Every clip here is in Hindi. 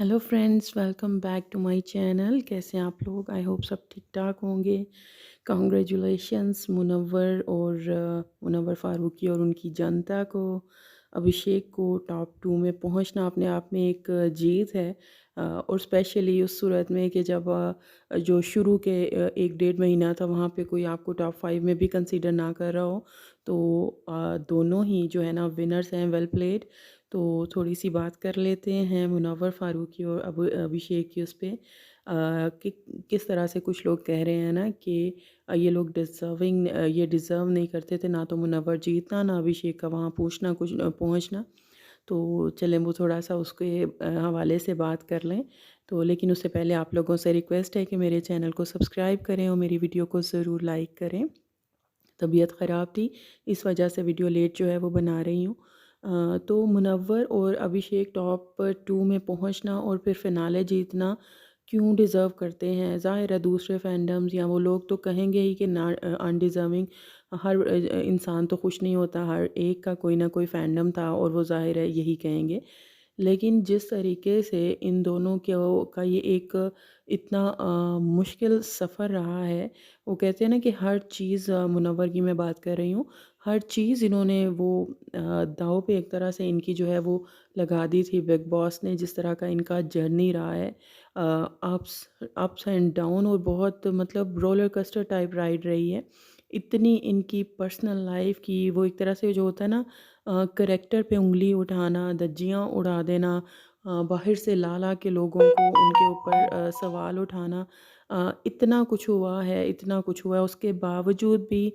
Hello friends, welcome back to my channel. कैसे हैं आप लोग? आई होप सब ठीक ठाक होंगे। कांग्रेचुलेशंस मुनव्वर और मुनव्वर फ़ारूकी और उनकी जनता को, अभिषेक को टॉप 2 में पहुंचना अपने आप में एक जीत है। और स्पेशली उस सूरत में कि जब जो शुरू के 1 डेढ़ महीना था वहाँ पे कोई आपको टॉप 5 में भी कंसीडर ना कर रहा हो, तो दोनों ही जो है ना विनर्स हैं। Well played. तो थोड़ी सी बात कर लेते हैं मुनव्वर फ़ारूकी और अभिषेक की उस पे, कि किस तरह से कुछ लोग कह रहे हैं ना कि ये लोग ये डिज़र्व नहीं करते थे, ना तो मुनव्वर जीतना ना अभिषेक का वहाँ पूछना कुछ पहुँचना। तो चलें वो थोड़ा-सा उसके हवाले से बात कर लें। तो लेकिन उससे पहले आप लोगों से रिक्वेस्ट है कि मेरे चैनल को सब्सक्राइब करें और मेरी वीडियो को ज़रूर लाइक करें। तबीयत ख़राब थी, इस वजह से वीडियो लेट जो है वो बना रही हूँ। तो मुनव्वर और अभिषेक टॉप 2 में पहुँचना और फिर फ़िनाले जीतना क्यों डिज़र्व करते हैं? ज़ाहिर है दूसरे फैंडम्स या वो लोग तो कहेंगे ही कि अनडिज़र्विंग। हर इंसान तो खुश नहीं होता, हर एक का कोई ना कोई फैंडम था और वो ज़ाहिर है यही कहेंगे। लेकिन जिस तरीके से इन दोनों का ये एक इतना मुश्किल सफ़र रहा है, वो कहते हैं ना कि हर चीज़, मुनव्वर की मैं बात कर रही हूँ, हर चीज़ इन्होंने वो दाँव पे एक तरह से इनकी जो है वो लगा दी थी बिग बॉस ने। जिस तरह का इनका जर्नी रहा है, अप्स अप्स एंड डाउन, और बहुत मतलब रोलर कोस्टर टाइप राइड रही है। इतनी इनकी पर्सनल लाइफ़ की वो एक तरह से जो होता है ना, करैक्टर पे उँगली उठाना, धज्जियाँ उड़ा देना, बाहर से ला के लोगों को उनके ऊपर सवाल उठाना, इतना कुछ हुआ है, इतना कुछ हुआ है। उसके बावजूद भी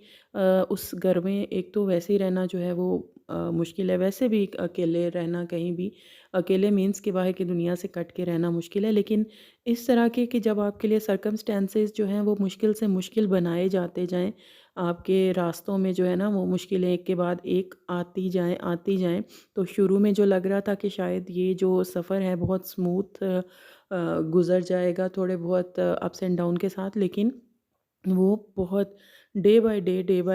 उस घर में एक तो वैसे ही रहना जो है वो मुश्किल है। वैसे भी अकेले रहना कहीं भी, अकेले मीन्स कि बाहर की दुनिया से कट के रहना मुश्किल है। लेकिन इस तरह के कि जब आपके लिए सर्कमस्टेंसेस जो हैं वो मुश्किल से मुश्किल बनाए जाते जाएँ, आपके रास्तों में जो है ना वो मुश्किलें एक के बाद एक आती जाएँ। तो शुरू में जो लग रहा था कि शायद ये जो सफ़र है बहुत स्मूथ गुज़र जाएगा, थोड़े बहुत अप्स एंड डाउन के साथ, लेकिन वो बहुत डे बाय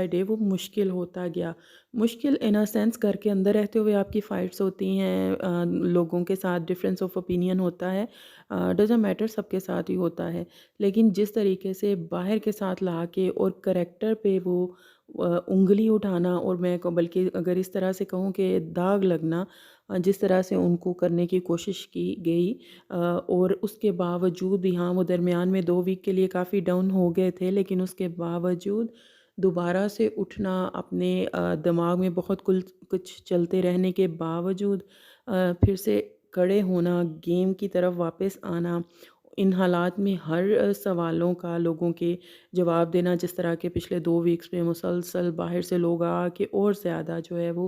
डे वो मुश्किल होता गया। मुश्किल इन अ सेंस, घर के अंदर रहते हुए आपकी फ़ाइट्स होती हैं, लोगों के साथ डिफरेंस ऑफ ओपिनियन होता है, डज़न्ट मैटर सबके साथ ही होता है। लेकिन जिस तरीके से बाहर के साथ ला के और करैक्टर पे वो उँगली उठाना, और मैं बल्कि अगर इस तरह से कहूँ कि दाग लगना, जिस तरह से उनको करने की कोशिश की गई, और उसके बावजूद भी, हाँ, वो दरमियान में 2 वीक के लिए काफ़ी डाउन हो गए थे, लेकिन उसके बावजूद दोबारा से उठना, अपने दिमाग में बहुत कुछ चलते रहने के बावजूद फिर से खड़े होना, गेम की तरफ वापस आना, इन हालात में हर सवालों का लोगों के जवाब देना, जिस तरह के पिछले 2 वीक्स में मुसलसल बाहर से लोग आके और ज़्यादा जो है वो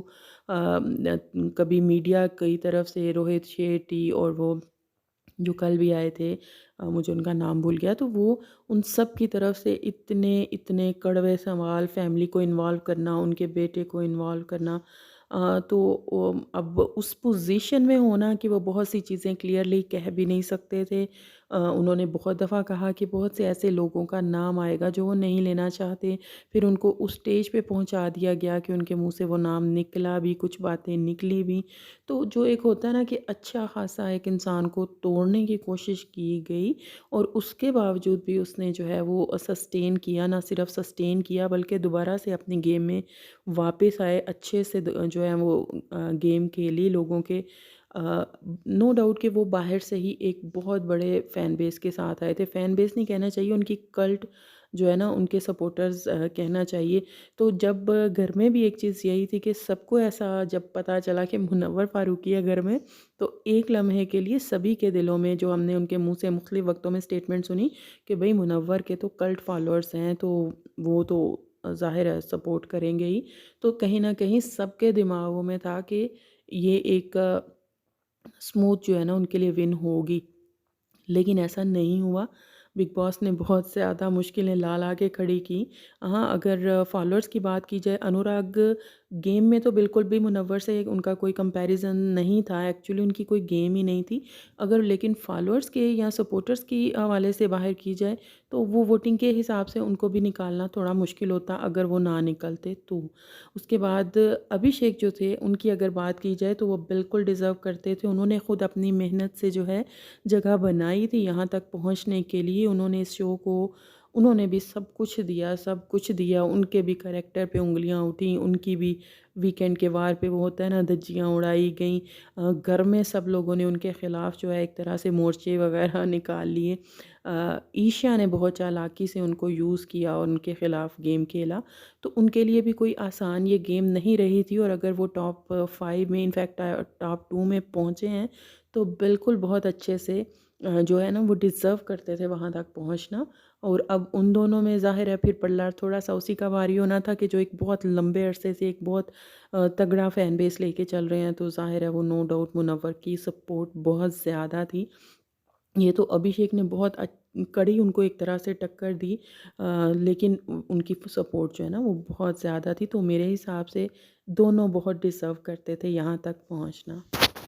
कभी मीडिया की तरफ से रोहित शेट्टी, और वो जो कल भी आए थे, मुझे उनका नाम भूल गया, तो वो उन सब की तरफ से इतने इतने कड़वे सवाल, फैमिली को इन्वॉल्व करना, उनके बेटे को इन्वॉल्व करना। तो अब उस पोजीशन में होना कि वो बहुत सी चीज़ें क्लियरली कह भी नहीं सकते थे। उन्होंने बहुत दफ़ा कहा कि बहुत से ऐसे लोगों का नाम आएगा जो वो नहीं लेना चाहते। फिर उनको उस स्टेज पे पहुंचा दिया गया कि उनके मुंह से वो नाम निकला भी, कुछ बातें निकली भी। तो जो एक होता है ना कि अच्छा खासा एक इंसान को तोड़ने की कोशिश की गई, और उसके बावजूद भी उसने जो है वो सस्टेन किया, ना सिर्फ सस्टेन किया बल्कि दोबारा से अपनी गेम में वापस आए, अच्छे से जो है वो गेम खेली लोगों के। नो डाउट कि वो बाहर से ही एक बहुत बड़े फ़ैन बेस के साथ आए थे। फ़ैन बेस नहीं कहना चाहिए, उनकी कल्ट जो है ना, उनके सपोर्टर्स कहना चाहिए। तो जब घर में भी एक चीज़ यही थी कि सबको ऐसा जब पता चला कि मुनव्वर फ़ारूकी है घर में, तो एक लम्हे के लिए सभी के दिलों में, जो हमने उनके मुँह से मुख्तलिफ़ वक़्तों में स्टेटमेंट सुनी कि भई मुनव्वर के तो कल्ट फ़ॉलोअर्स हैं, तो वो तो ज़ाहिर है सपोर्ट करेंगे ही। तो कहीं न कहीं सबके दिमागों में था कि ये एक स्मूथ जो है ना उनके लिए विन होगी। लेकिन ऐसा नहीं हुआ। बिग बॉस ने बहुत ज़्यादा मुश्किलें ला के खड़ी की। हाँ, अगर फॉलोअर्स की बात की जाए, अनुराग गेम में तो बिल्कुल भी मुनव्वर से उनका कोई कंपैरिज़न नहीं था, एक्चुअली उनकी कोई गेम ही नहीं थी। अगर लेकिन फॉलोअर्स के या सपोर्टर्स की हवाले से बाहर की जाए, तो वो वोटिंग के हिसाब से उनको भी निकालना थोड़ा मुश्किल होता अगर वो ना निकलते तो। उसके बाद अभिषेक जो थे, उनकी अगर बात की जाए तो वो बिल्कुल डिज़र्व करते थे। उन्होंने खुद अपनी मेहनत से जो है जगह बनाई थी यहाँ तक पहुँचने के लिए। उन्होंने इस शो को उन्होंने भी सब कुछ दिया, सब कुछ दिया। उनके भी करैक्टर पे उँगलियाँ उठी, उनकी भी वीकेंड के वार पे वो होता है ना, धज्जियाँ उड़ाई गईं। घर में सब लोगों ने उनके ख़िलाफ़ जो है एक तरह से मोर्चे वग़ैरह निकाल लिए। ईशा ने बहुत चालाकी से उनको यूज़ किया और उनके ख़िलाफ़ गेम खेला। तो उनके लिए भी कोई आसान ये गेम नहीं रही थी, और अगर वो टॉप 5 में, इनफैक्ट टॉप 2 में पहुँचे हैं, तो बिल्कुल बहुत अच्छे से जो है ना वो डिज़र्व करते थे वहाँ तक पहुँचना। और अब उन दोनों में ज़ाहिर है फिर पल्ला थोड़ा-सा उसी का भारी होना था कि जो एक बहुत लंबे अरसे से एक बहुत तगड़ा फ़ैन बेस लेके चल रहे हैं, तो ज़ाहिर है वो नो डाउट मुनव्वर की सपोर्ट बहुत ज़्यादा थी। ये तो अभिषेक ने बहुत कड़ी उनको एक तरह से टक्कर दी, लेकिन उनकी सपोर्ट जो है ना वो बहुत ज़्यादा थी, तो मेरे हिसाब से दोनों बहुत डिज़र्व करते थे यहाँ तक पहुँचना।